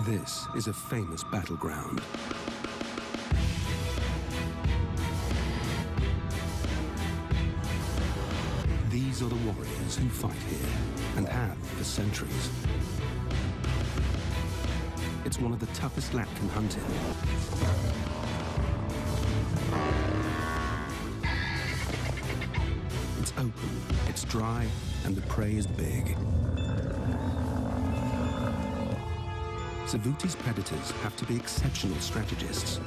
This is a famous battleground. These are the warriors who fight here and have for centuries. It's one of the toughest land can hunt in. It's open, it's dry, and the prey is big. Savuti's predators have to be exceptional strategists.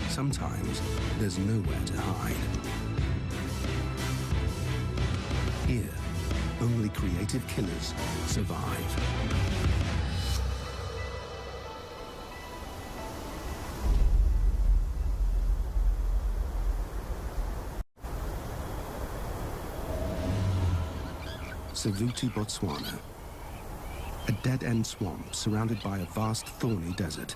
Sometimes there's nowhere to hide. Here, only creative killers survive. Savuti, Botswana. A dead-end swamp surrounded by a vast thorny desert.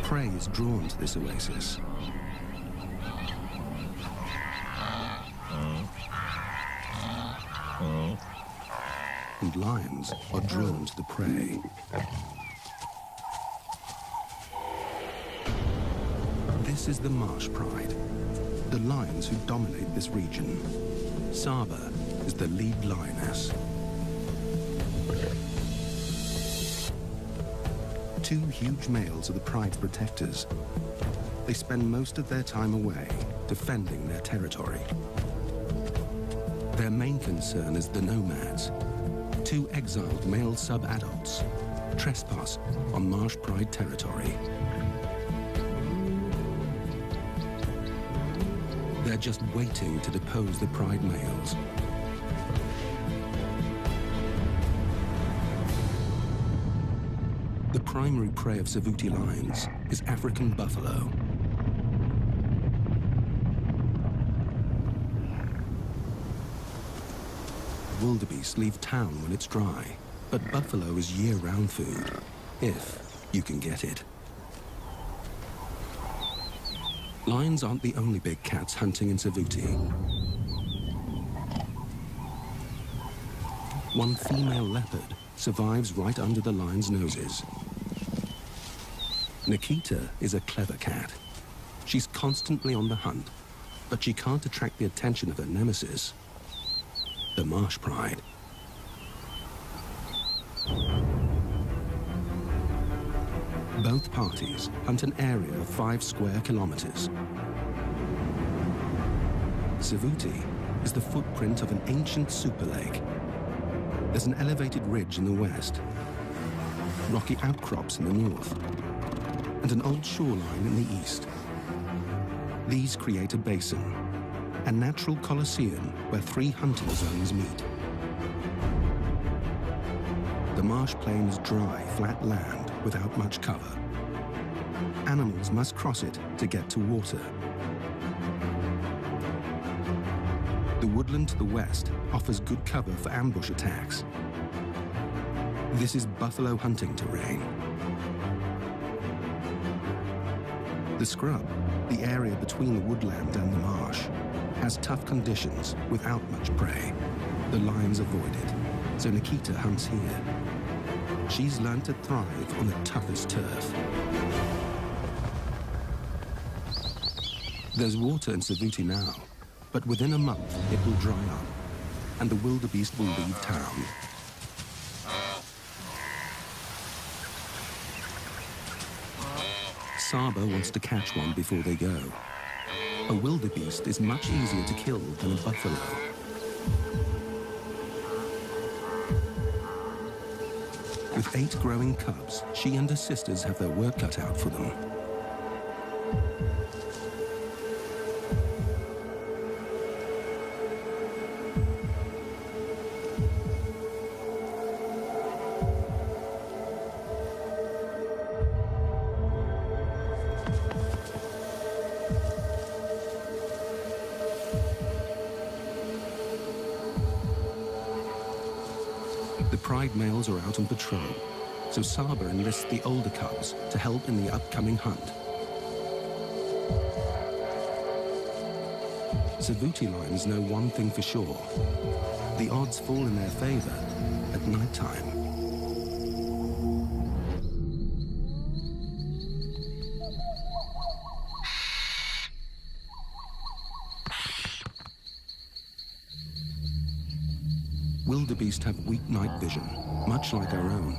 Prey is drawn to this oasis. And lions are drawn to the prey. This is the marsh pride, the lions who dominate this region. Saba is the lead lioness. Two huge males are the pride's protectors. They spend most of their time away, defending their territory. Their main concern is the nomads, two exiled male sub-adults, trespass on marsh pride territory. They're just waiting to depose the pride males. The primary prey of Savuti lions is African buffalo. Wildebeest leave town when it's dry, but buffalo is year-round food, if you can get it. Lions aren't the only big cats hunting in Savuti. One female leopard survives right under the lion's noses. Nikita is a clever cat. She's constantly on the hunt, but she can't attract the attention of her nemesis, the marsh pride. Both parties hunt an area of 5 square kilometers. Savuti is the footprint of an ancient super lake. There's an elevated ridge in the west, rocky outcrops in the north, and an old shoreline in the east. These create a basin, a natural coliseum where 3 hunting zones meet. The marsh plain is dry, flat land without much cover. Animals must cross it to get to water. The woodland to the west offers good cover for ambush attacks. This is buffalo hunting terrain. The scrub, the area between the woodland and the marsh, has tough conditions without much prey. The lions avoid it, so Nikita hunts here. She's learned to thrive on the toughest turf. There's water in Savuti now, but within a month it will dry up, and the wildebeest will leave town. Saba wants to catch one before they go. A wildebeest is much easier to kill than a buffalo. With 8 growing cubs, she and her sisters have their work cut out for them. The pride males are out on patrol, so Saba enlists the older cubs to help in the upcoming hunt. Savouti lions know one thing for sure. The odds fall in their favor at night time. Wildebeest have weak night vision, much like our own.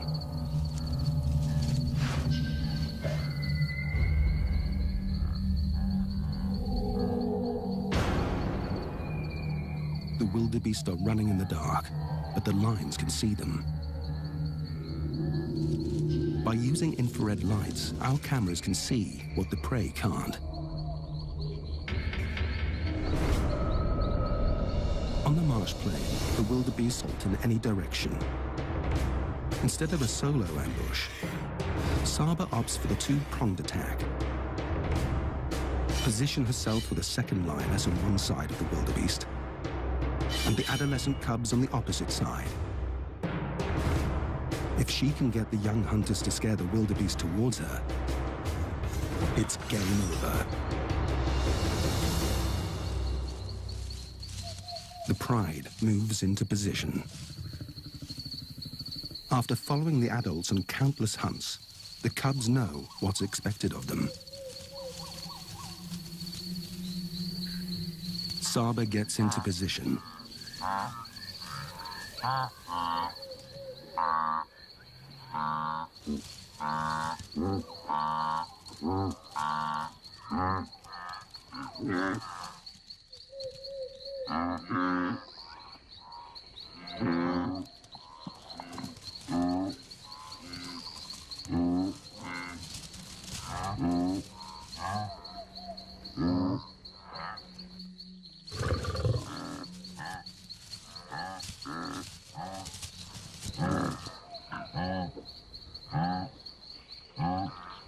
The wildebeest are running in the dark, but the lions can see them. By using infrared lights, our cameras can see what the prey can't. On the marsh plain, the wildebeest halt in any direction. Instead of a solo ambush, Saba opts for the two-pronged attack. Position herself with a second lioness on one side of the wildebeest, and the adolescent cubs on the opposite side. If she can get the young hunters to scare the wildebeest towards her, it's game over. The pride moves into position. After following the adults on countless hunts, the cubs know what's expected of them. Saba gets into position.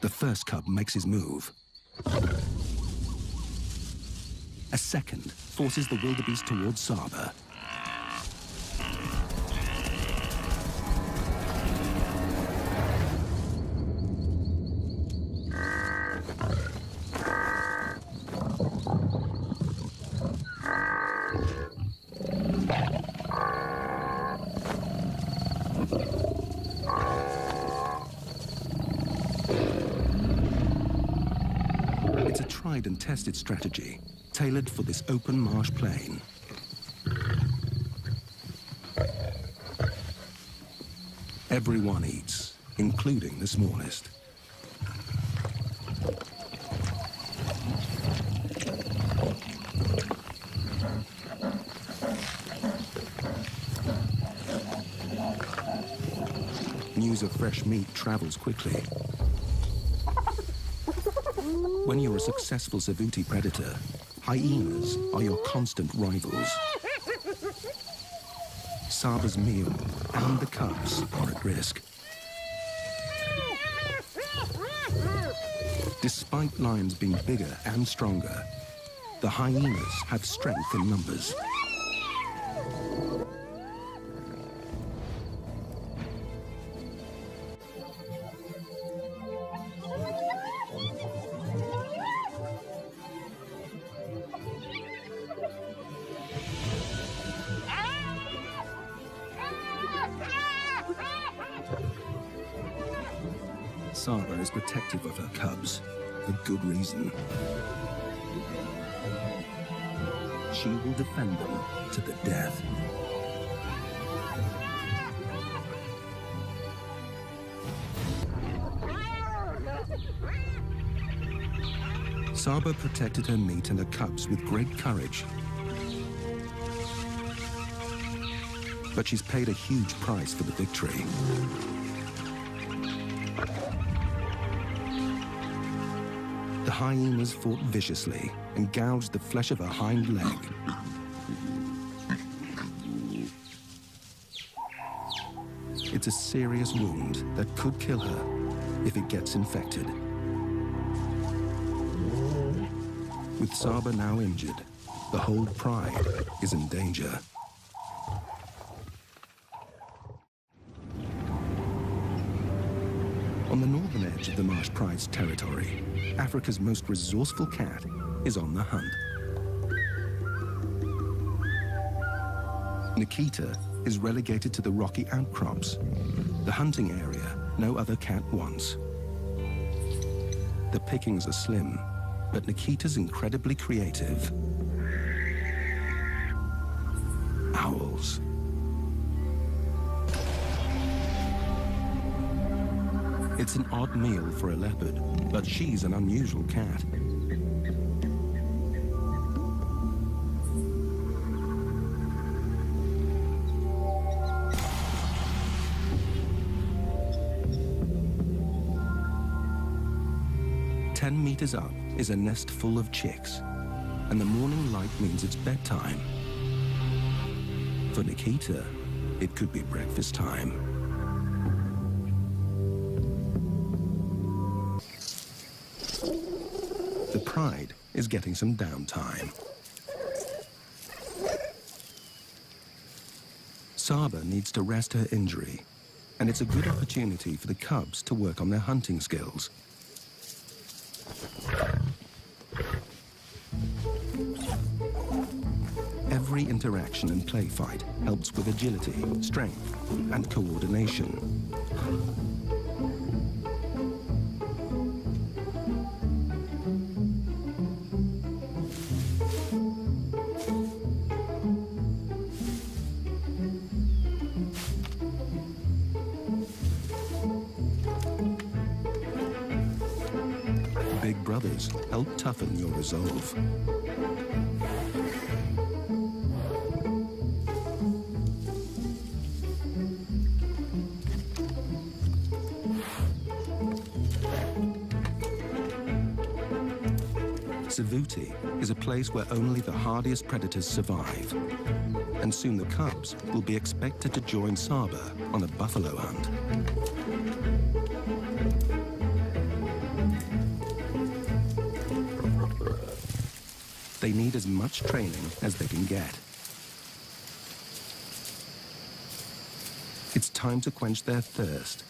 The first cub makes his move. A second forces the wildebeest towards Saba. It's a tried and tested strategy, tailored for this open marsh plain. Everyone eats, including the smallest. News of fresh meat travels quickly. When you're a successful Savouti predator, hyenas are your constant rivals. Saba's meal and the cubs are at risk. Despite lions being bigger and stronger, the hyenas have strength in numbers. Saba is protective of her cubs, for good reason. She will defend them to the death. Saba protected her meat and her cubs with great courage. But she's paid a huge price for the victory. The hyenas fought viciously and gouged the flesh of her hind leg. It's a serious wound that could kill her if it gets infected. With Saba now injured, the whole pride is in danger. On the northern edge of the Marsh Pride's territory, Africa's most resourceful cat is on the hunt. Nikita is relegated to the rocky outcrops, the hunting area no other cat wants. The pickings are slim, but Nikita's incredibly creative. Owls. It's an odd meal for a leopard, but she's an unusual cat. "10 meters up is a nest full of chicks, and the morning light means it's bedtime. For Nikita, it could be breakfast time. The pride is getting some downtime. Saba needs to rest her injury, and it's a good opportunity for the cubs to work on their hunting skills. Every interaction and play fight helps with agility, strength, and coordination. Big brothers help toughen your resolve. Savuti is a place where only the hardiest predators survive, and soon the cubs will be expected to join Saba on a buffalo hunt. They need as much training as they can get. It's time to quench their thirst.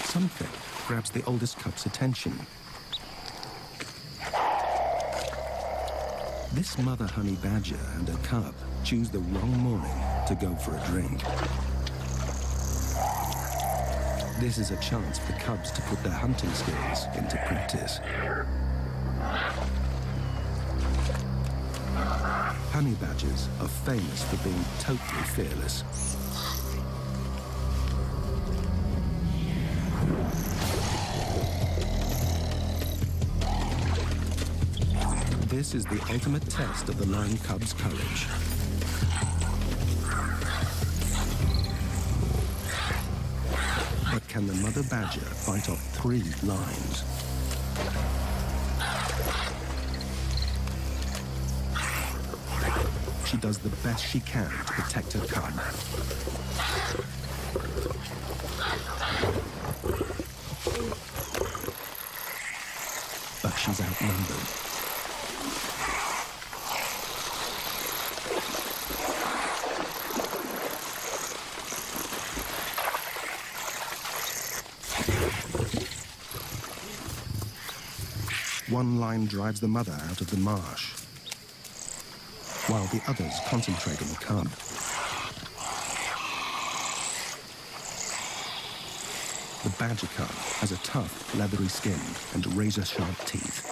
Something grabs the oldest cub's attention. This mother honey badger and her cub choose the wrong morning to go for a drink. This is a chance for the cubs to put their hunting skills into practice. Honey badgers are famous for being totally fearless. This is the ultimate test of the lion cub's courage. But can the mother badger fight off 3 lions? She does the best she can to protect her cub. But she's outnumbered. One lion drives the mother out of the marsh, while the others concentrate on the cub. The badger cub has a tough, leathery skin and razor-sharp teeth.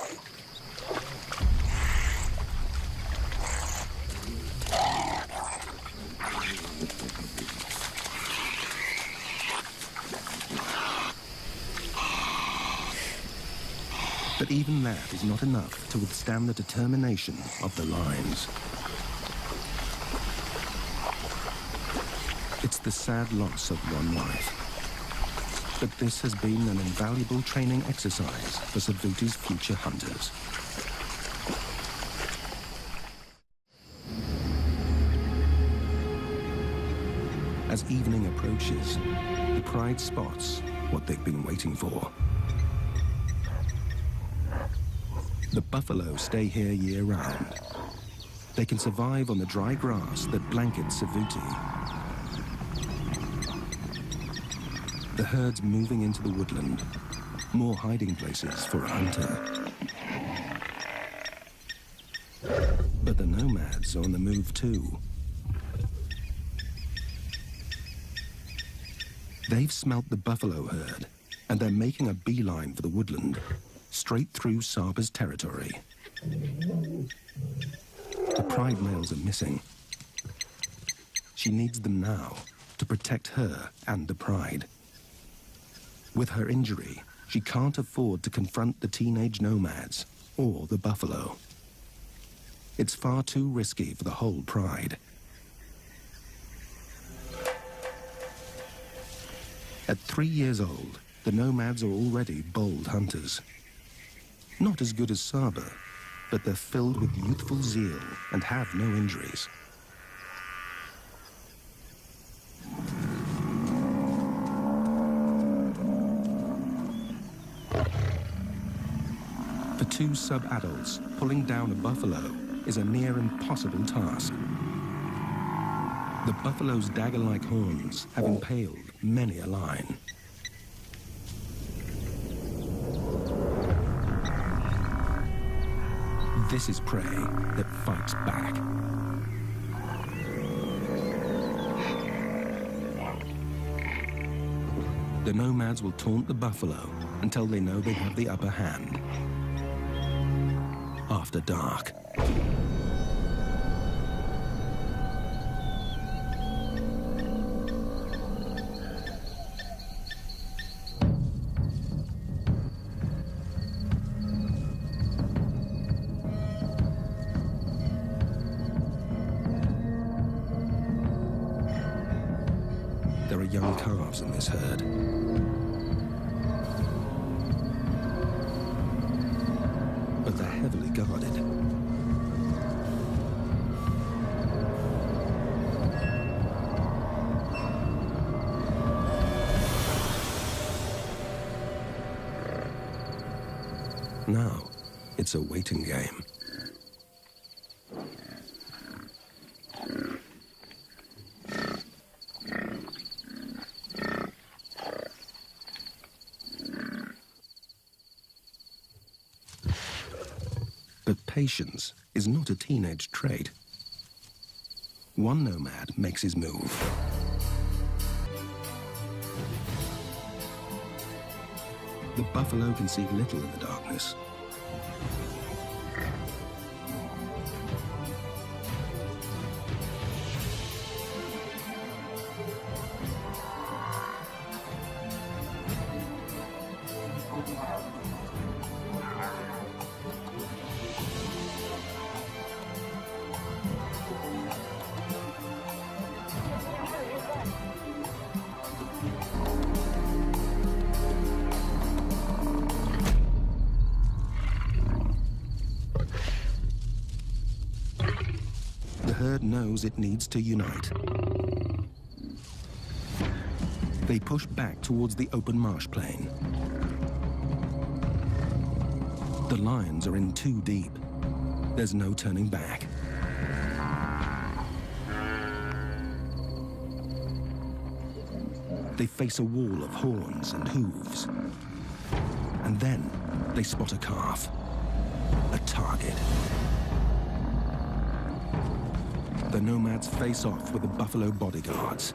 But even that is not enough to withstand the determination of the lions. It's the sad loss of one life. But this has been an invaluable training exercise for Savuti's future hunters. As evening approaches, the pride spots what they've been waiting for. The buffalo stay here year-round. They can survive on the dry grass that blankets Savuti. The herd's moving into the woodland. More hiding places for a hunter. But the nomads are on the move too. They've smelt the buffalo herd, and they're making a beeline for the woodland, straight through Saba's territory. The pride males are missing. She needs them now to protect her and the pride. With her injury, she can't afford to confront the teenage nomads or the buffalo. It's far too risky for the whole pride. At 3 years old, the nomads are already bold hunters. Not as good as Saba, but they're filled with youthful zeal and have no injuries. For two sub-adults, pulling down a buffalo is a near impossible task. The buffalo's dagger-like horns have impaled many a lion. This is prey that fights back. The nomads will taunt the buffalo until they know they have the upper hand. After dark. There are young calves in this herd. But they're heavily guarded. Now, it's a waiting game. But patience is not a teenage trait. One nomad makes his move. The buffalo can see little in the darkness. The herd knows it needs to unite. They push back towards the open marsh plain. The lions are in too deep. There's no turning back. They face a wall of horns and hooves. And then they spot a calf, a target. The nomads face off with the buffalo bodyguards.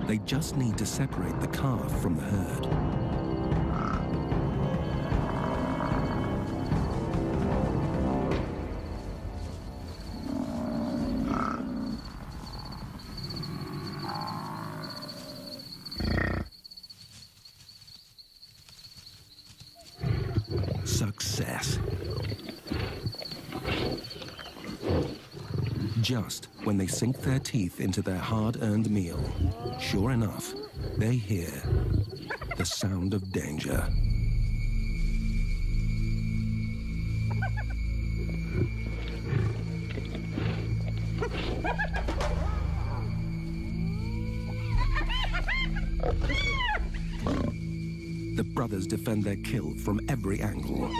They just need to separate the calf from the herd. Success. Just when they sink their teeth into their hard-earned meal, sure enough, they hear the sound of danger. The brothers defend their kill from every angle.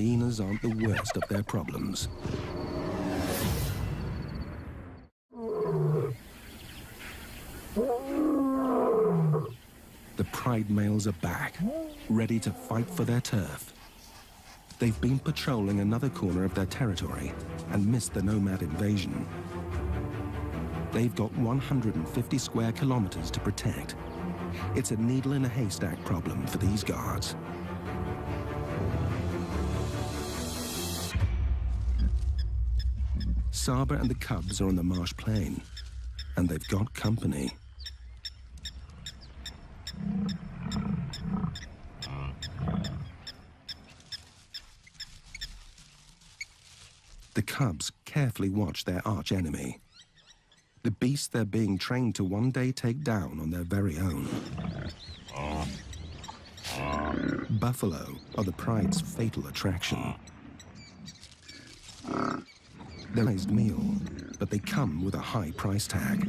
hyenas aren't the worst of their problems. The pride males are back, ready to fight for their turf. They've been patrolling another corner of their territory and missed the nomad invasion. They've got 150 square kilometers to protect. It's a needle in a haystack problem for these guards. Saba and the cubs are on the marsh plain, and they've got company. The cubs carefully watch their arch-enemy, the beast they're being trained to one day take down on their very own. Buffalo are the pride's fatal attraction. They're a prized meal, but they come with a high price tag.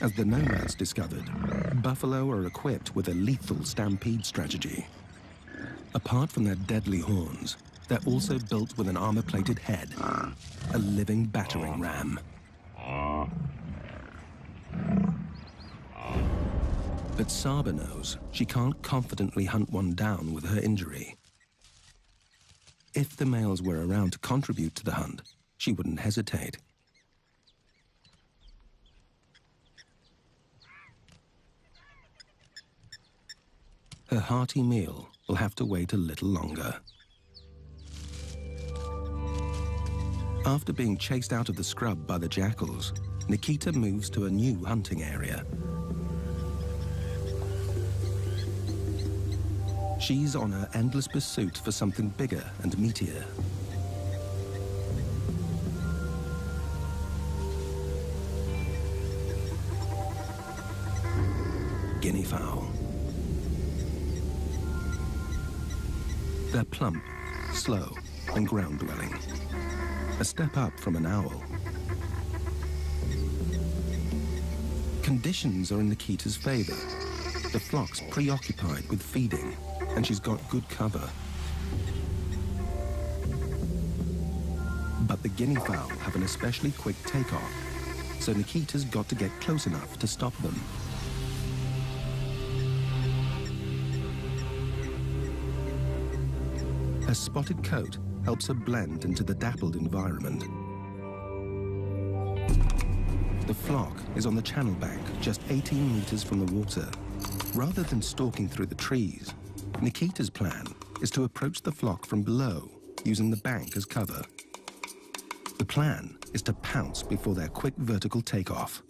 As the nomads discovered, buffalo are equipped with a lethal stampede strategy. Apart from their deadly horns, they're also built with an armor-plated head, a living battering ram. But Saba knows she can't confidently hunt one down with her injury. If the males were around to contribute to the hunt, she wouldn't hesitate. Her hearty meal will have to wait a little longer. After being chased out of the scrub by the jackals, Nikita moves to a new hunting area. She's on her endless pursuit for something bigger and meatier. Guinea fowl. They're plump, slow, and ground-dwelling. A step up from an owl. Conditions are in Nikita's favor. The flock's preoccupied with feeding, and she's got good cover. But the guinea fowl have an especially quick takeoff, so Nikita's got to get close enough to stop them. Her spotted coat helps her blend into the dappled environment. The flock is on the channel bank, just 18 meters from the water. Rather than stalking through the trees, Nikita's plan is to approach the flock from below, using the bank as cover. The plan is to pounce before their quick vertical takeoff.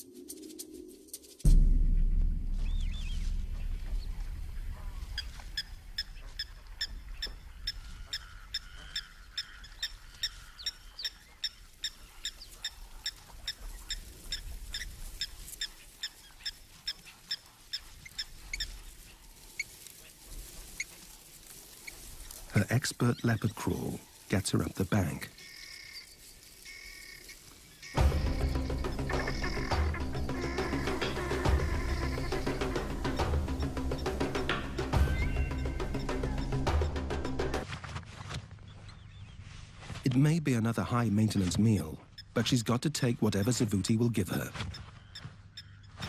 Her expert leopard crawl gets her up the bank. It may be another high-maintenance meal, but she's got to take whatever Savuti will give her.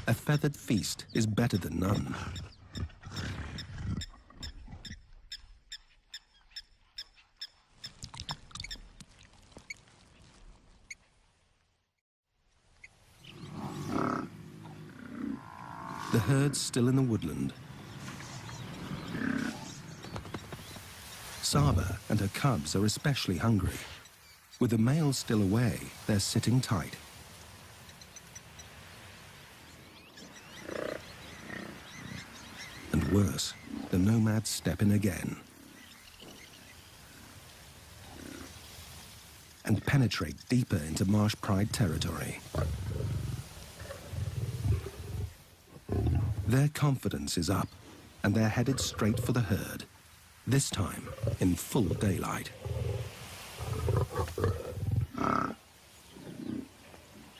A feathered feast is better than none. The herd's still in the woodland. Saba and her cubs are especially hungry. With the males still away, they're sitting tight. And worse, the nomads step in again and penetrate deeper into marsh pride territory. Their confidence is up, and they're headed straight for the herd, this time in full daylight.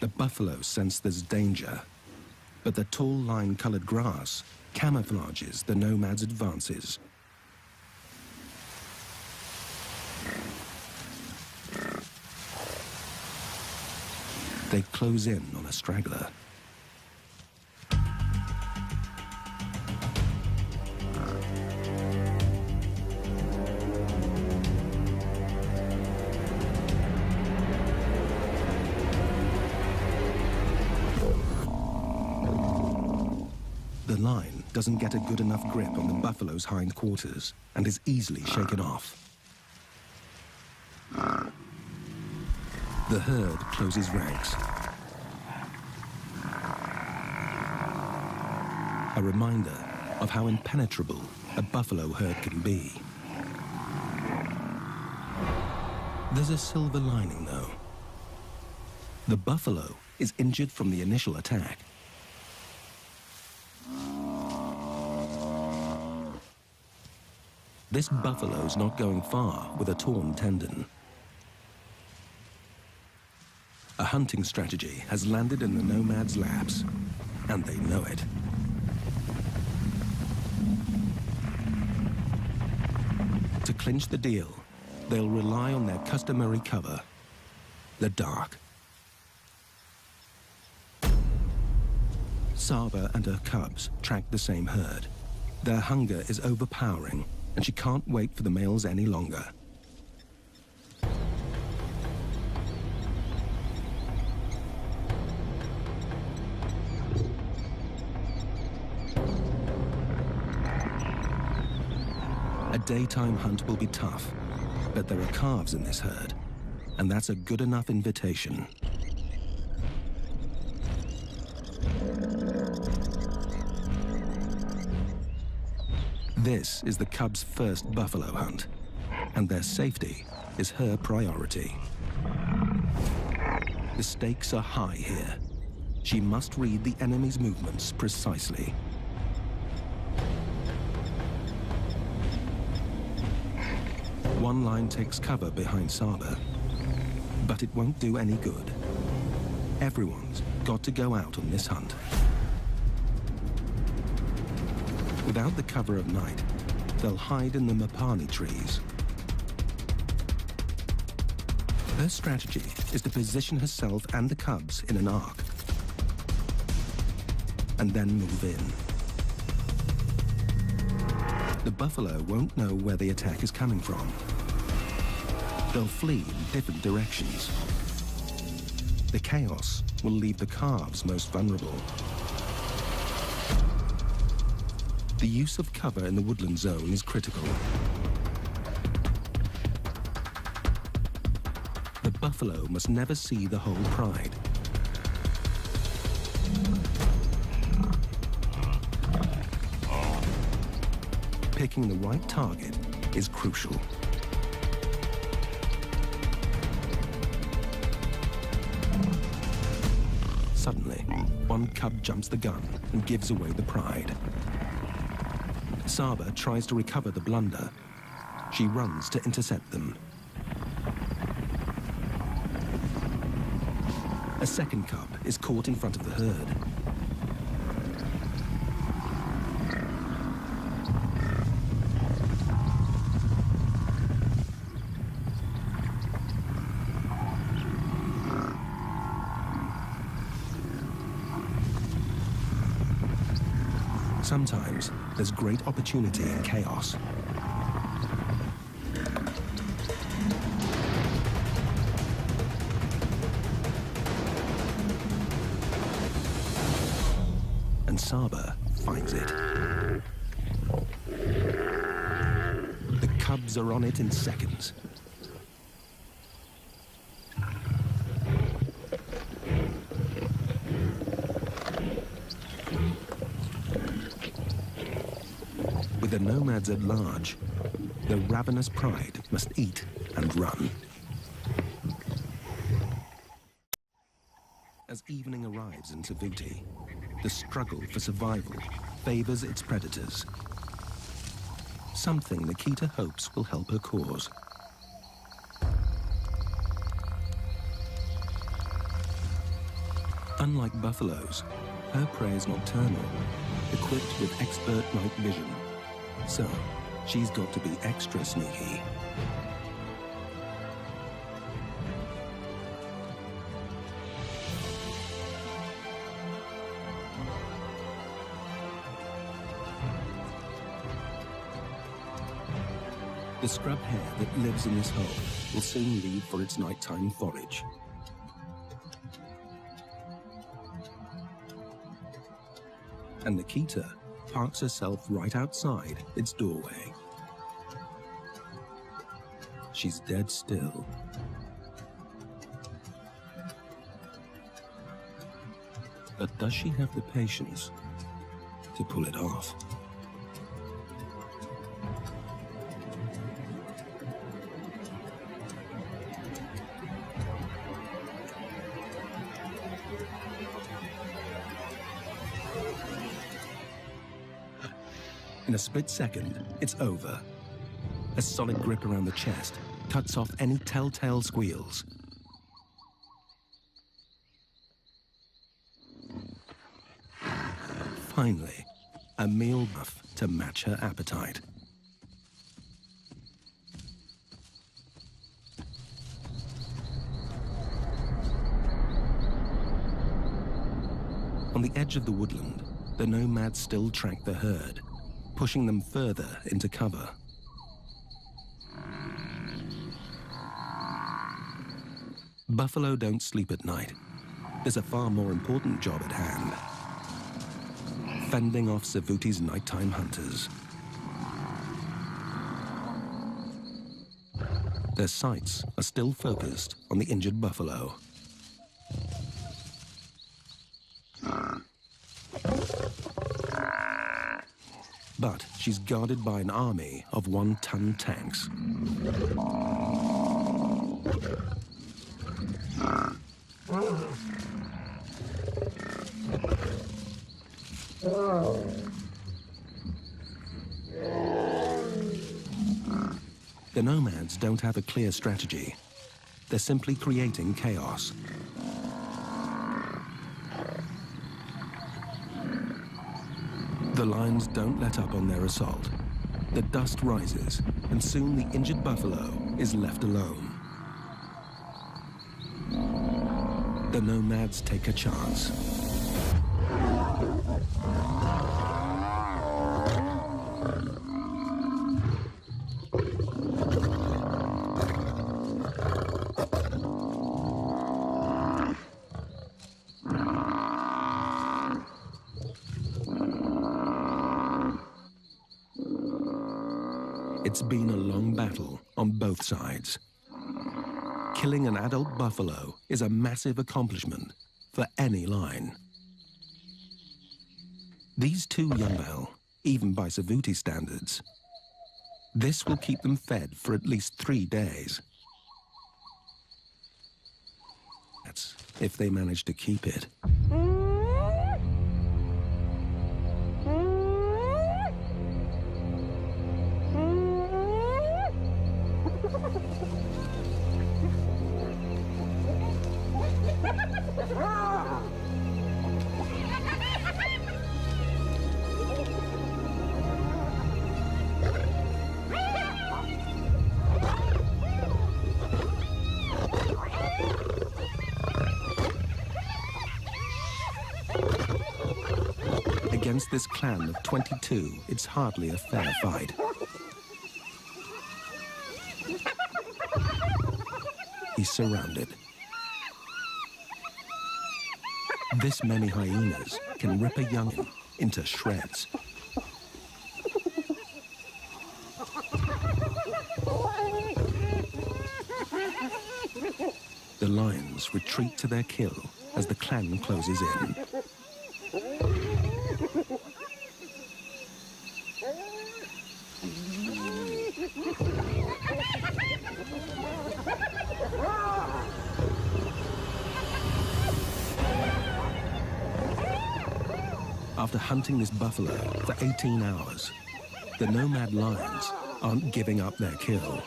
The buffalo sense there's danger, but the tall lime-colored grass camouflages the nomads' advances. They close in on a straggler. The line doesn't get a good enough grip on the buffalo's hindquarters and is easily shaken off. The herd closes ranks. A reminder of how impenetrable a buffalo herd can be. There's a silver lining, though. The buffalo is injured from the initial attack. This buffalo's not going far with a torn tendon. A hunting strategy has landed in the nomad's laps, and they know it. To clinch the deal, they'll rely on their customary cover, the dark. Saba and her cubs track the same herd. Their hunger is overpowering, and she can't wait for the males any longer. A daytime hunt will be tough, but there are calves in this herd, and that's a good enough invitation. This is the cubs' first buffalo hunt, and their safety is her priority. The stakes are high here. She must read the enemy's movements precisely. One line takes cover behind Saba, but it won't do any good. Everyone's got to go out on this hunt. Without the cover of night, they'll hide in the mapani trees. Her strategy is to position herself and the cubs in an arc, and then move in. The buffalo won't know where the attack is coming from. They'll flee in different directions. The chaos will leave the calves most vulnerable. The use of cover in the woodland zone is critical. The buffalo must never see the whole pride. Picking the right target is crucial. Suddenly, one cub jumps the gun and gives away the pride. Saba tries to recover the blunder. She runs to intercept them. A second cub is caught in front of the herd. Sometimes there's great opportunity in chaos. And Saba finds it. The cubs are on it in seconds. With the nomads at large, the ravenous pride must eat and run. As evening arrives in Savuti, the struggle for survival favors its predators. Something Nikita hopes will help her cause. Unlike buffaloes, her prey is nocturnal, equipped with expert night vision. So, she's got to be extra sneaky. The scrub hare that lives in this hole will soon leave for its nighttime forage. And Nikita parks herself right outside its doorway. She's dead still. But does she have the patience to pull it off? In a split second, it's over. A solid grip around the chest cuts off any telltale squeals. Finally, a meal enough to match her appetite. On the edge of the woodland, the nomads still track the herd, pushing them further into cover. Buffalo don't sleep at night. There's a far more important job at hand: fending off Savuti's nighttime hunters. Their sights are still focused on the injured buffalo. But she's guarded by an army of one-ton tanks. The nomads don't have a clear strategy. They're simply creating chaos. The lions don't let up on their assault. The dust rises, and soon the injured buffalo is left alone. The nomads take a chance. It's been a long battle on both sides. Killing an adult buffalo is a massive accomplishment for any line. These two young buffalo, even by Savuti standards, this will keep them fed for at least 3 days. That's if they manage to keep it. Against this clan of 22, it's hardly a fair fight. He's surrounded. This many hyenas can rip a young'un into shreds. The lions retreat to their kill as the clan closes in. After hunting this buffalo for 18 hours, the nomad lions aren't giving up their kill.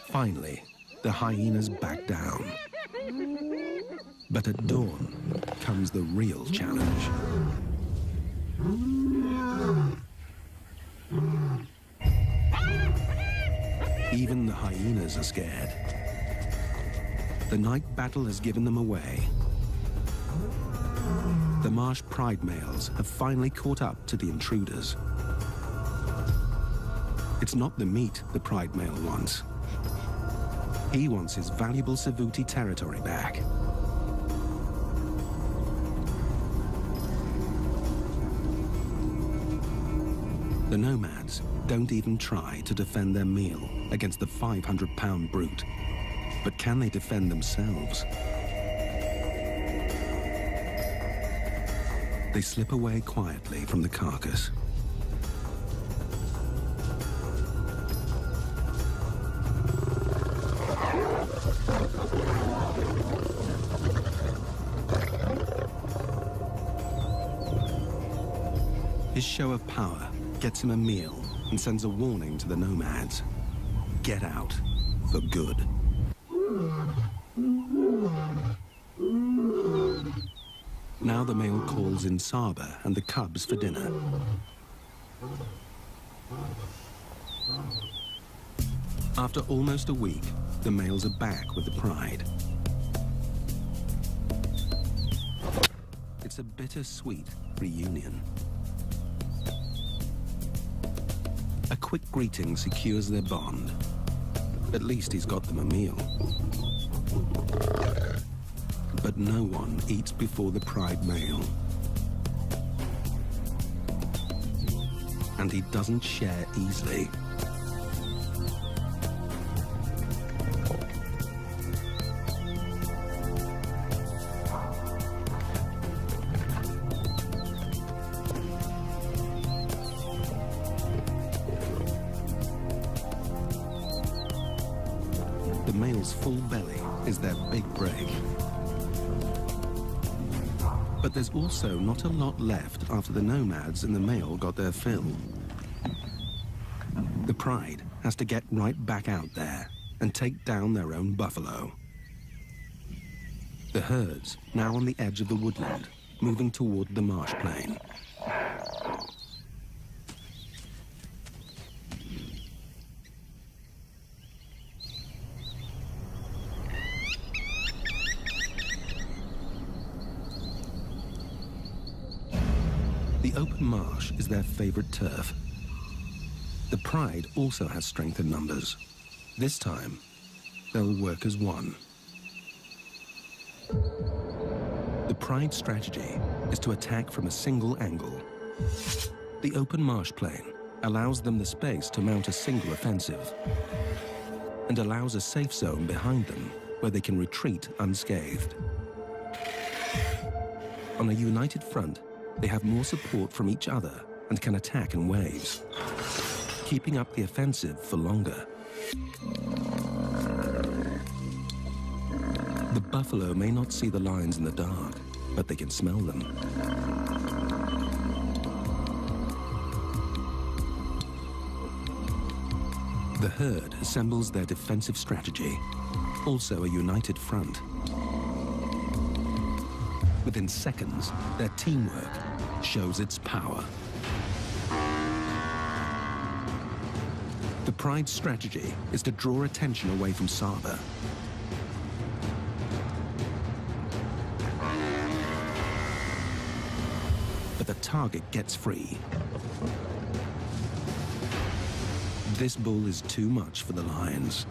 Finally, the hyenas back down. But at dawn comes the real challenge. Even the hyenas are scared. The night battle has given them away. The marsh pride males have finally caught up to the intruders. It's not the meat the pride male wants. He wants his valuable Savuti territory back. The nomads don't even try to defend their meal against the 500-pound brute. But can they defend themselves? They slip away quietly from the carcass. His show of power gets him a meal and sends a warning to the nomads. Get out for good. Now the male calls in Saba and the cubs for dinner. After almost a week, the males are back with the pride. It's a bittersweet reunion. A quick greeting secures their bond. At least he's got them a meal. But no one eats before the pride male. And he doesn't share easily. The male's full belly is their big break. But there's also not a lot left after the nomads and the male got their fill. The pride has to get right back out there and take down their own buffalo. The herd's now on the edge of the woodland, moving toward the marsh plain. The open marsh is their favorite turf. The pride also has strength in numbers. This time, they'll work as one. The pride strategy is to attack from a single angle. The open marsh plain allows them the space to mount a single offensive and allows a safe zone behind them where they can retreat unscathed. On a united front, they have more support from each other and can attack in waves, keeping up the offensive for longer. The buffalo may not see the lions in the dark, but they can smell them. The herd assembles their defensive strategy, also a united front. Within seconds, their teamwork shows its power. The pride's strategy is to draw attention away from Saba. But the target gets free. This bull is too much for the lions.